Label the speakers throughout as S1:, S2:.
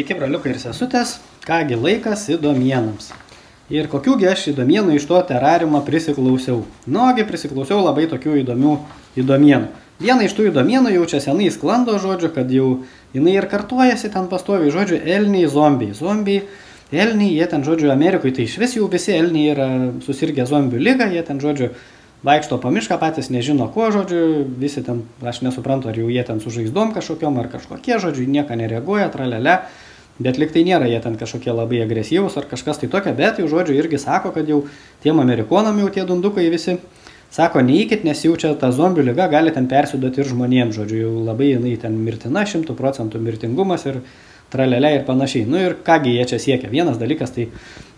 S1: Sveiki, braliukai ir sesutės. Kągi laikas įdomienams. Ir kokiųgi aš įdomienų iš to terariumą prisiklausiau. Nuogi prisiklausiau labai tokių įdomienų. Viena iš tų įdomienų jau čia senai sklando, žodžiu, kad jau jinai ir kartuojasi ten pastoviai, žodžiu, elniai zombiai. Zombiai, elniai, jie ten, žodžiu, Amerikoje tai iš vis jau visi elniai yra susirgę zombių ligą, jie ten, žodžiu, vaikšto po mišką, patys nežino ko, žodžiu, visi ten, aš nesuprantu, ar jau jie ten su žaizdom kažkokiom, ar kažkokie, žodžiu, nieko nereaguoja, tralele, bet lyg tai nėra jie ten kažkokie labai agresyvūs ar kažkas tai tokia, bet jau, žodžiu, irgi sako, kad jau tiem amerikonam jau tie dundukai visi, sako, neikit, nes jau čia ta zombių liga gali ten persiduoti ir žmonėms, žodžiu, jau labai jinai ten mirtina, 100% mirtingumas ir tralele ir panašiai. Nu ir kągi jie čia siekia. Vienas dalykas, tai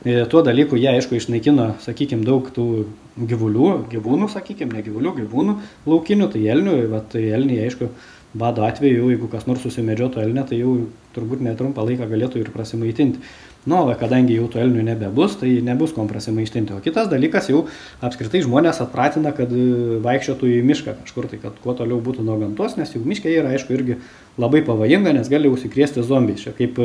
S1: tuo dalyku jie, aišku, išnaikino, sakykime, daug tų gyvūnų, sakykime, ne gyvūnų laukinių, tai elnių, tai elniai, aišku, bado atveju, jeigu kas nors susimedžiotų elnę, tai jau turbūt netrumpą laiką galėtų ir prasimaitinti. Nu, kadangi jau tų elnių nebebus, tai nebus kom prasimaitinti. O kitas dalykas, jau apskritai žmonės atpratina, kad vaikščiotų į mišką kažkur, tai kad kuo toliau būtų nuo gamtos, nes jau miške yra, aišku, irgi labai pavojinga, nes gali užsikrėsti zombiais. Čia kaip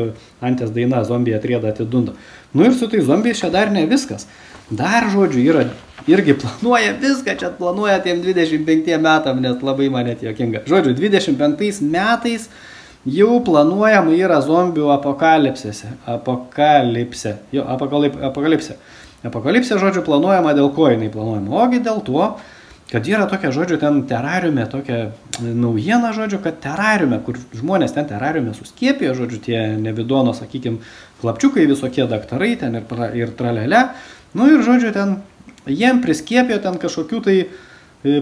S1: Antės daina, zombija atrieda atidunda. Nu ir su tai zombiais čia dar ne viskas. Dar, žodžiu, yra irgi planuoja viską, čia planuoja tiem 25 metam, nes labai man net juokinga. Žodžiu, 25 metais jau planuojama yra zombių apokalipsė. Apokalipsė, žodžiu, planuojama dėl ko jinai planuojama. Ogi dėl to, kad yra tokia, žodžiu, ten terariume, tokia naujiena, žodžiu, kad terariume, kur žmonės ten terariume suskiepijo, žodžiu, tie nevidono, sakykime, klapčiukai, visokie daktarai ten ir tralele. Nu ir, žodžiu, ten jiem priskiepijo ten kažkokių tai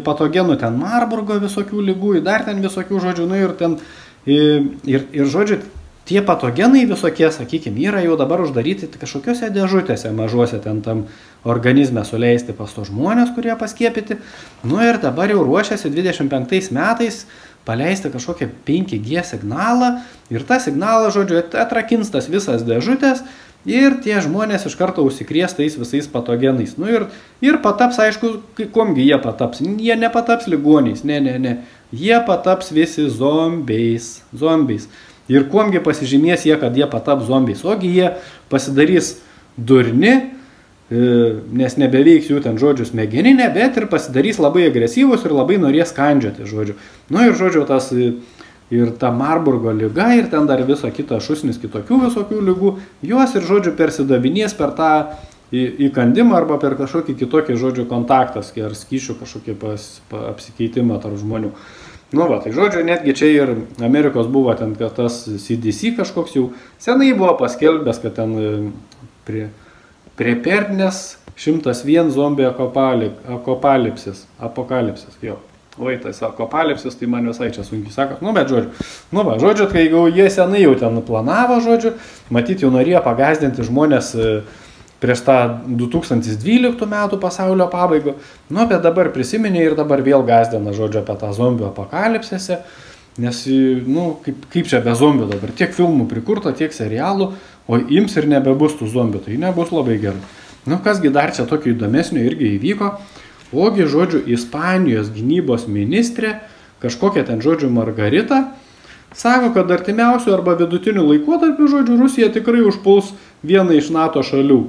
S1: patogenų, ten Marburgo visokių lygų, dar ten visokių, žodžiu, nu ir ten ir žodžiu, tie patogenai visokie, sakykime, yra jau dabar uždaryti kažkokiuose dėžutėse mažuose ten tam organizme suleisti pas to žmonės, kurie paskiepyti. Nu ir dabar jau ruošiasi 25 metais paleisti kažkokią 5G signalą ir tą signalą, žodžiu, atrakins tas visas dėžutės ir tie žmonės iš karto užsikrės tais visais patogenais. Nu ir pataps, aišku, komgi jie pataps. Jie nepataps ligoniais, ne. Jie pataps visi zombiais. Ir kuomgi pasižymės jie, kad jie pataps zombiais. Ogi jie pasidarys durni, nes nebeveiks jų ten, žodžiu, smegeninė, bet ir pasidarys labai agresyvus ir labai norės kandžioti, žodžiu. Nu ir, žodžiu, tas ir ta Marburgo liga, ir ten dar visą kitą šusnis kitokių visokių lygų, juos ir, žodžiu, persidavinės per tą įkandimą arba per kažkokį kitokį, žodžiu, kontaktas ar skyšių kažkokį apsikeitimą tarp žmonių. Nu va, tai, žodžiu, netgi čia ir Amerikos buvo ten, kad tas CDC kažkoks jau senai buvo paskelbęs, kad ten prie Pernės 101 zombie apokalipsis, jo. Oi, tai sako, apokalipsis, tai man visai čia sunkiai sako. Nu, bet žodžiu, kai jau jie senai jau ten planavo, žodžiu, matyt, jau norėjo pagazdinti žmonės prieš tą 2012 metų pasaulio pabaigą. Nu, bet dabar prisiminė ir dabar vėl gazdina, žodžiu, apie tą zombių apokalipsėse. Nes, nu, kaip čia be zombių dabar, tiek filmų prikurta, tiek serialų, o ims ir nebebus tų zombių, tai nebus labai gerai. Nu, kasgi dar čia tokio įdomesnio irgi įvyko. Ogi, žodžiu, Ispanijos gynybos ministrė, kažkokia ten, žodžiu, Margarita, sako, kad artimiausių arba vidutinių laikotarpių, žodžiu, Rusija tikrai užpuls vieną iš NATO šalių.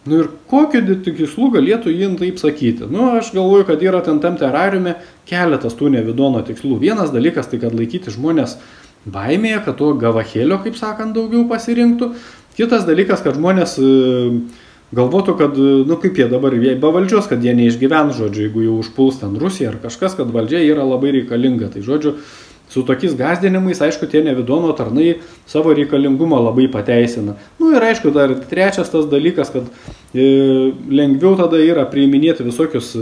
S1: Nu ir kokiu tikslu galėtų jin taip sakyti? Nu, aš galvoju, kad yra ten tam terariume keletas tų nevidono tikslų. Vienas dalykas, tai kad laikyti žmonės baimėje, kad to gavachėlio, kaip sakant, daugiau pasirinktų. Kitas dalykas, kad žmonės galvotų, kad, nu kaip jie dabar, jie be valdžios, kad jie neišgyvens, žodžiu, jeigu jau užpuls ten Rusiją ar kažkas, kad valdžia yra labai reikalinga. Tai, žodžiu, su tokiais gazdinimais, aišku, tie nevidono tarnai savo reikalingumą labai pateisina. Nu ir aišku, dar trečias tas dalykas, kad lengviau tada yra priiminėti visokius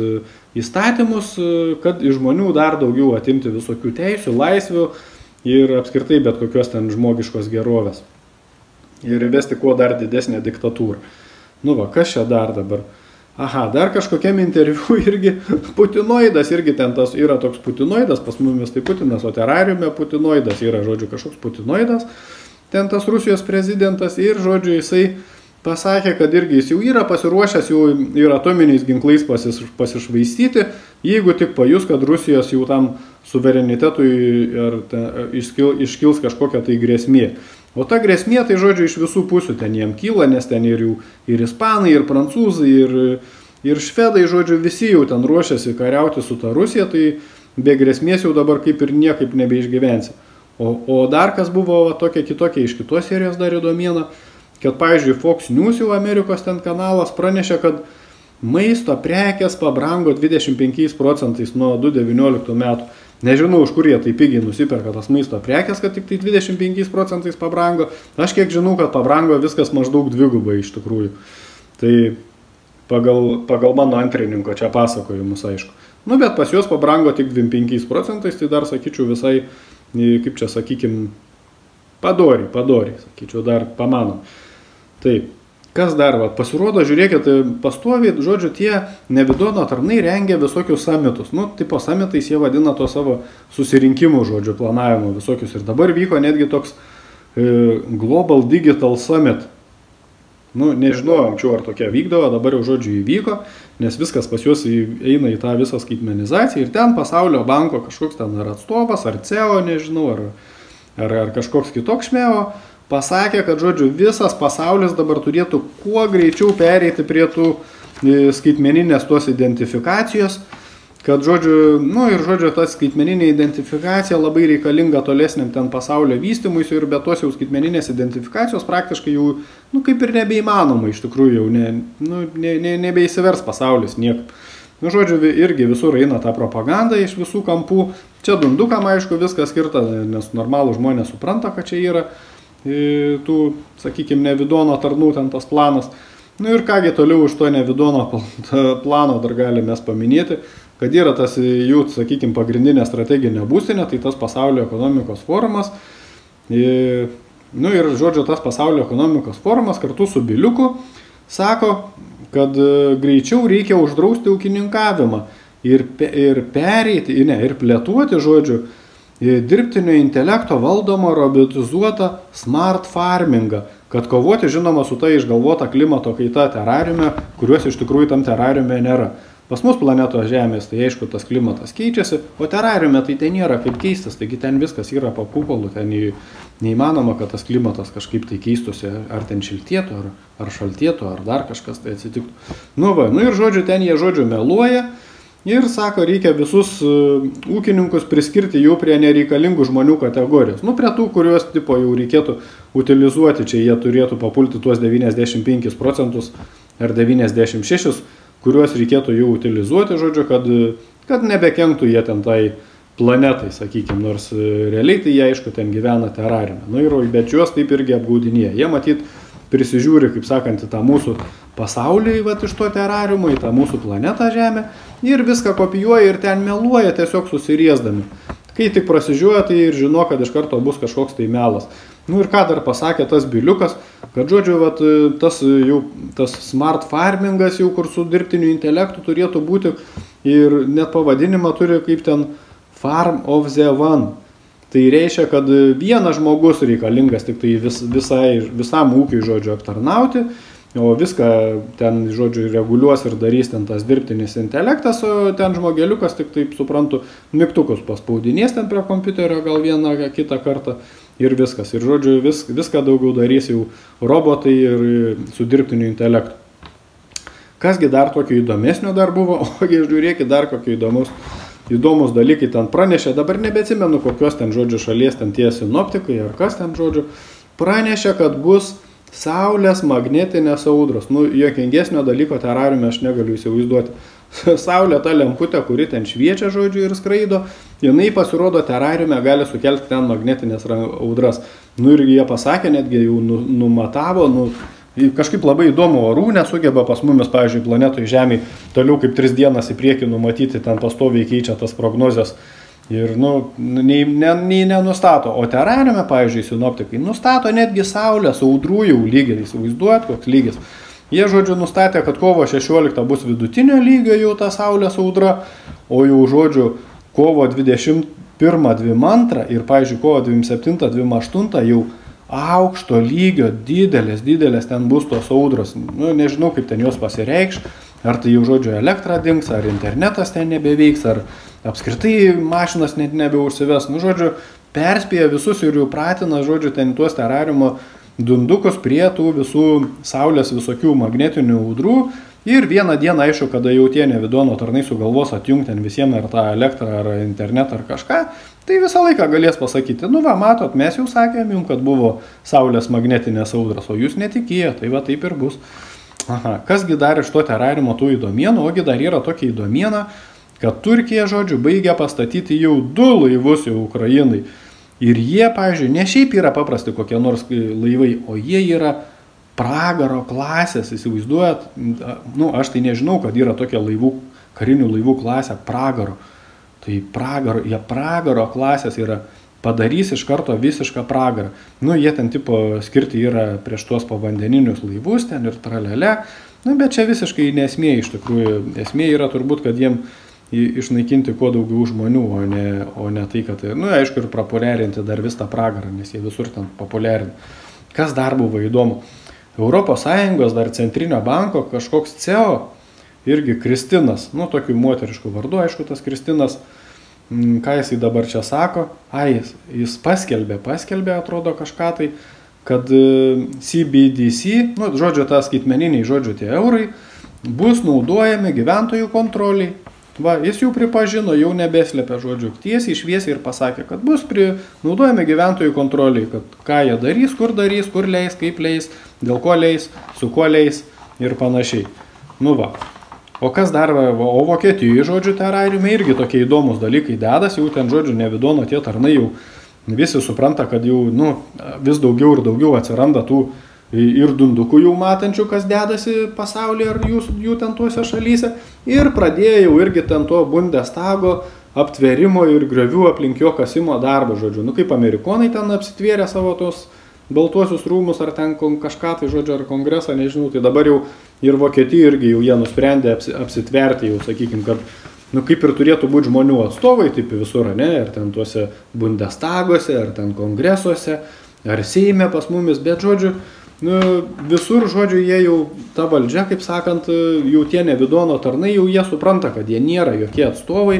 S1: įstatymus, kad iš žmonių dar daugiau atimti visokių teisių, laisvių ir apskritai bet kokios ten žmogiškos gerovės. Ir įvesti kuo dar didesnę diktatūrą. Nu va, kas čia dar dabar? Aha, dar kažkokiam interviu irgi putinoidas, irgi ten tas yra toks putinoidas, pas mumis tai Putinas, o terariume putinoidas yra, žodžiu, kažkoks putinoidas, ten tas Rusijos prezidentas ir, žodžiu, jisai pasakė, kad irgi jis jau yra pasiruošęs jau ir atominiais ginklais pasišvaistyti, jeigu tik pajus, kad Rusijos jau tam suverenitetui iškils kažkokia tai grėsmė. O ta grėsmė, tai žodžiu, iš visų pusių ten jiem kyla, nes ten ir ispanai, ir prancūzai, ir švedai, žodžiu, visi jau ten ruošiasi kariauti su ta Rusija, tai be grėsmės jau dabar kaip ir niekaip nebeišgyvensi. O dar kas buvo tokia kitokia iš kitos serijos dar įdomiena, kad, pavyzdžiui, Fox News jau Amerikos ten kanalas pranešė, kad maisto prekės pabrango 25 procentais nuo 2019 metų. Nežinau, už kur jie tai pigiai nusiperka tas maisto prekės, kad tik tai 25 procentais pabrango. Aš kiek žinau, kad pabrango viskas maždaug dvigubai iš tikrųjų. Tai pagal mano antrininko čia pasakojimus, aišku. Nu, bet pas juos pabrango tik 25 procentais, tai dar, sakyčiau, visai, kaip čia sakykim, padoriai, sakyčiau, dar pamanom. Taip, kas dar, pasirodo, žiūrėkit, pastoviai, žodžiu, tie Nevidono tarnai rengia visokius summitus. Nu, tipo summitais jie vadina to savo susirinkimų, žodžiu, planavimo visokius. Ir dabar vyko netgi toks Global Digital Summit. Nu, nežinau, anksčiau ar tokia vykdavo, dabar jau, žodžiu, įvyko, nes viskas pas juos eina į tą visą skaitmenizaciją ir ten Pasaulio banko kažkoks ten ar atstovas, ar CEO, nežinau, ar kažkoks kitoks šmėjo, pasakė, kad, žodžiu, visas pasaulis dabar turėtų kuo greičiau pereiti prie tų skaitmeninės tos identifikacijos, kad, žodžiu, nu ir, žodžiu, ta skaitmeninė identifikacija labai reikalinga tolesniam ten pasaulio vystymuisi ir be tos jau skaitmeninės identifikacijos praktiškai jau, nu, kaip ir nebeįmanoma iš tikrųjų jau, nebeįsivers pasaulis niekaip. Nu, žodžiu, irgi visur eina ta propaganda iš visų kampų. Čia dundukam, aišku, viskas skirta, nes normalų žmonės supranta, kad čia yra tų, sakykime, Nevidono tarnų ten tas planas. Nu ir kągi toliau iš to Nevidono plano dar galime paminėti, kad yra tas jų, sakykime, pagrindinė strateginė būstinė, tai tas pasaulio ekonomikos forumas. Nu ir, žodžiu, tas pasaulio ekonomikos forumas kartu su Biliuku sako, kad greičiau reikia uždrausti ūkininkavimą ir pereiti, ir plėtuoti, žodžiu, dirbtinio intelekto valdomą robotizuotą smart farmingą, kad kovoti, žinoma, su ta išgalvota klimato kaita terariume, kuriuos iš tikrųjų tam terariume nėra. Pas mus planetos Žemės, tai aišku, tas klimatas keičiasi, o terariume tai ten nėra kaip keistas, taigi ten viskas yra po kupolu, ten neįmanoma, kad tas klimatas kažkaip tai keistusi, ar ten šiltėtų, ar šaltėtų, ar dar kažkas tai atsitiktų. Nu ir, žodžiu, ten jie, žodžiu, meluoja ir sako, reikia visus ūkininkus priskirti jau prie nereikalingų žmonių kategorijos. Nu, prie tų, kuriuos tipo jau reikėtų utilizuoti, čia jie turėtų papulti tuos 95 procentus ar 96, kuriuos reikėtų jau utilizuoti, žodžiu, kad nebekenktų jie ten tai planetai, sakykime, nors realiai tai jie, aišku, ten gyvena terariume. Nu ir bet juos taip irgi apgaudinėja. Jie matyt prisižiūri, kaip sakant, į tą mūsų pasaulį, iš to terariumo, į tą mūsų planetą Žemę ir viską kopijuoja ir ten meluoja tiesiog susiriesdami. Kai tik prasižiūrė, tai ir žino, kad iš karto bus kažkoks tai melas. Nu ir ką dar pasakė tas Biliukas, kad, žodžiu, tas smart farmingas jau, kur su dirbtiniu intelektu turėtų būti ir net pavadinimą turi kaip ten Farm of the One. Tai reiškia, kad vienas žmogus reikalingas tik tai visam ūkiui, žodžiu, aptarnauti, o viską ten, žodžiu, reguliuos ir darys ten tas dirbtinis intelektas, o ten žmogeliukas tik taip, suprantu, mygtukus paspaudinės ten prie kompiuterio gal vieną kitą kartą ir viskas. Ir, žodžiu, viską daugiau darys jau robotai ir su dirbtiniu intelektu. Kasgi dar tokio įdomesnio dar buvo, ogi žiūrėkit, dar kokio įdomus dalykai ten pranešė, dabar nebeatsimenu kokios ten, žodžiu, šalies ten tie sinoptikai ar kas ten, žodžiu, pranešė, kad bus Saulės magnetinės audros. Nu, juokingesnio dalyko terariume aš negaliu įsivaizduoti. Saulė ta lemputė, kuri ten šviečia, žodžiu, ir skraido, jinai pasirodo terariume gali sukelti ten magnetinės audras. Nu ir jie pasakė, netgi jau numatavo, kažkaip labai įdomu, orų nesugeba pas mumis, pavyzdžiui, planetoj Žemėj toliau kaip 3 dienas į priekį numatyti, ten pastoviai keičia tas prognozes. Ir, nei nenustato. O terariume, pavyzdžiui, sinoptikai nustato netgi Saulės audrų jau lygį. Įsivaizduojat, koks lygis. Jie, žodžiu, nustatė, kad kovo 16 bus vidutinio lygio jau ta Saulės audra, o jau, žodžiu, kovo 21, 22 ir, pavyzdžiui, kovo 27, 28 jau aukšto lygio, didelės ten bus tos audros. Nu, nežinau, kaip ten jos pasireikš. Ar tai jau, žodžiu, elektra dings, ar internetas ten nebeveiks, ar apskritai mašinas net nebeužsives. Nu, žodžiu, perspėja visus ir jų pratina, žodžiu, ten tuos terariumo dundukus prie tų visų saulės visokių magnetinių audrų. Ir vieną dieną, aišku, kada jau tie nevidono tarnai sugalvos atjungti ten visiems ar tą elektrą, ar internetą, ar kažką, tai visą laiką galės pasakyti, nu va, matot, mes jau sakėm jums, kad buvo saulės magnetinės audros, o jūs netikėjo, tai va taip ir bus. Aha, kasgi dar iš to terariumo tų įdomienų, ogi dar yra tokia įdomiena, kad Turkija, žodžiu, baigia pastatyti jau 2 laivus jau Ukrainai. Ir jie, pavyzdžiui, ne šiaip yra paprasti kokie nors laivai, o jie yra pragaro klasės, įsivaizduojat, nu, aš tai nežinau, kad yra tokia laivų, karinių laivų klasė pragaro. Tai pragaro klasės yra, padarys iš karto visišką pragarą. Nu, jie ten tipo skirti yra prieš tuos povandeninius laivus ten ir tralele, nu, bet čia visiškai nesmė iš tikrųjų. Esmė yra turbūt, kad jiem išnaikinti kuo daugiau žmonių, o ne tai, kad, nu, aišku, ir prapopuliarinti dar vis tą pragarą, nes jie visur ten populiarinti. Kas dar buvo įdomu? Europos Sąjungos dar centrinio banko kažkoks CEO, irgi Kristinas, nu tokiu moterišku vardu, aišku, tas Kristinas, ką jisai dabar čia sako, jis paskelbė, atrodo kažką tai, kad CBDC, nu, žodžiu, tas skaitmeniniai, žodžiu, tie eurai, bus naudojami gyventojų kontroliai. Va, jis jau pripažino, jau nebeslėpia, žodžiu, tiesiai šviesiai ir pasakė, kad bus naudojami gyventojų kontroliai, kad ką jie darys, kur leis, kaip leis, dėl ko leis, su kuo leis ir panašiai. Nu va. O kas dar, o Vokietijoje, žodžiu, terariume irgi tokie įdomus dalykai dedas, jau ten, žodžiu, nevidono tie tarnai jau visi supranta, kad jau, nu, vis daugiau ir daugiau atsiranda tų ir dundukų jau matančių, kas dedasi pasaulyje ar jų ten tuose šalyse. Ir pradėjo jau irgi ten to Bundestago aptverimo ir griovių aplink jo kasimo darbą, žodžiu. Nu, kaip amerikonai ten apsitvėrė savo tos baltuosius rūmus ar ten kažką, tai žodžiu, ar kongresą, nežinau. Tai dabar jau ir Vokietija irgi jau jie nusprendė apsitverti, jau sakykim, kad, nu, kaip ir turėtų būti žmonių atstovai, taip visur, ne, ar ten tuose Bundestaguose, ar ten kongresuose, ar Seime pas mumis, bet, žodžiu, nu, visur, žodžiu, jie jau, ta valdžia, kaip sakant, jau tie nevidono tarnai, jau jie supranta, kad jie nėra jokie atstovai,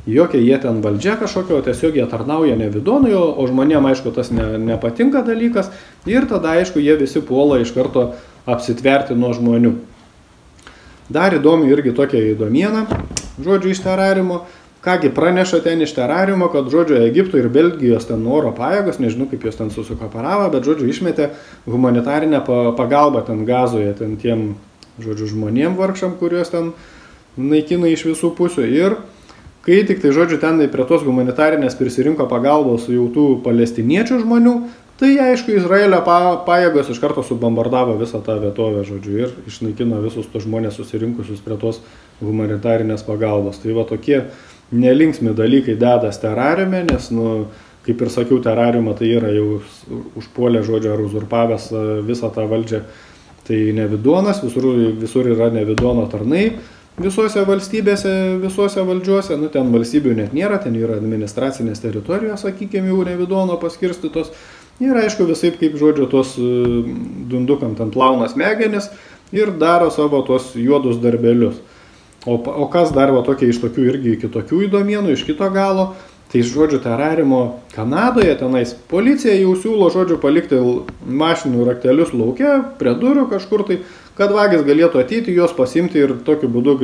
S1: jokie jie ten valdžia kažkokio, tiesiog jie tarnauja nevidonui, o žmonėm, aišku, tas nepatinka dalykas ir tada, aišku, jie visi puola iš karto apsitverti nuo žmonių. Dar įdomi irgi tokia įdomiena, žodžiu, iš terariumo. Kągi praneša ten iš terariumo, kad, žodžiu, Egipto ir Belgijos ten oro pajėgos, nežinau, kaip jos ten susikoparavo, bet, žodžiu, išmetė humanitarinę pagalbą ten Gazoje, ten tiem, žodžiu, žmonėm vargšam, kuriuos ten naikina iš visų pusių. Ir kai tik tai, žodžiu, ten prie tos humanitarinės prisirinko pagalbos jau tų palestiniečių žmonių, tai, aišku, Izraelio pajėgos iš karto subombardavo visą tą vietovę, žodžiu, ir išnaikino visus tos žmonės susirinkusius prie tos humanitarinės pagalbos. Tai va tokie nelinksmi dalykai dedas terariume, nes, nu, kaip ir sakiau, terariumą tai yra jau užpuolę, žodžiu, ar uzurpavęs visą tą valdžią. Tai nevidonas, visur yra nevidono tarnai, visose valstybėse, visose valdžiuose, nu, ten valstybių net nėra, ten yra administracinės teritorijos, sakykime, jau nevidono paskirstytos. Ir, aišku, visaip, kaip, žodžiu, tos dundukam ten plauna smegenis ir daro savo tos juodus darbelius. O kas dar va tokia iš tokių irgi kitokių įdomienų, iš kito galo, tai, žodžiu, terariumo Kanadoje tenais policija jau siūlo, žodžiu, palikti mašinų raktelius lauke, prie durų kažkur tai, kad vagis galėtų ateiti, juos pasimti ir tokiu būdu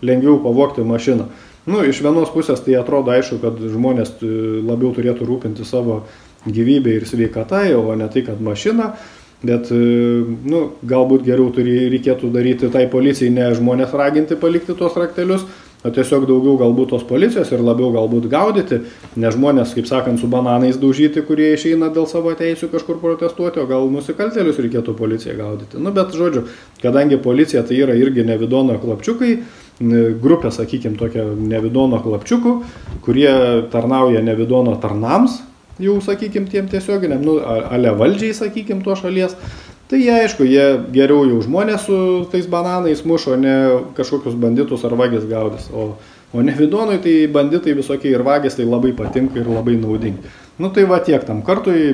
S1: lengviau pavogti mašiną. Nu, iš vienos pusės tai atrodo aišku, kad žmonės labiau turėtų rūpinti savo gyvybę ir sveikatą, o ne tai, kad mašina. Bet, nu, galbūt geriau reikėtų daryti tai policijai, ne žmonės raginti palikti tuos raktelius, o tiesiog daugiau galbūt tos policijos ir labiau galbūt gaudyti, ne žmonės, kaip sakant, su bananais daužyti, kurie išeina dėl savo teisių kažkur protestuoti, o gal nusikaltėlius reikėtų policijai gaudyti. Nu, bet, žodžiu, kadangi policija tai yra irgi nevidono klapčiukai, grupė, sakykime, tokia nevidono klapčiukų, kurie tarnauja nevidono tarnams, jau, sakykime, tiem tiesioginiam, nu, ale valdžiai, sakykime, to šalies, tai jie, aišku, jie geriau jau žmonės su tais bananais mušo, ne kažkokius banditus ar vagis gaudys, o nevidonui tai banditai visokie ir vagis tai labai patinka ir labai naudingi. Nu, tai va tiek tam kartui.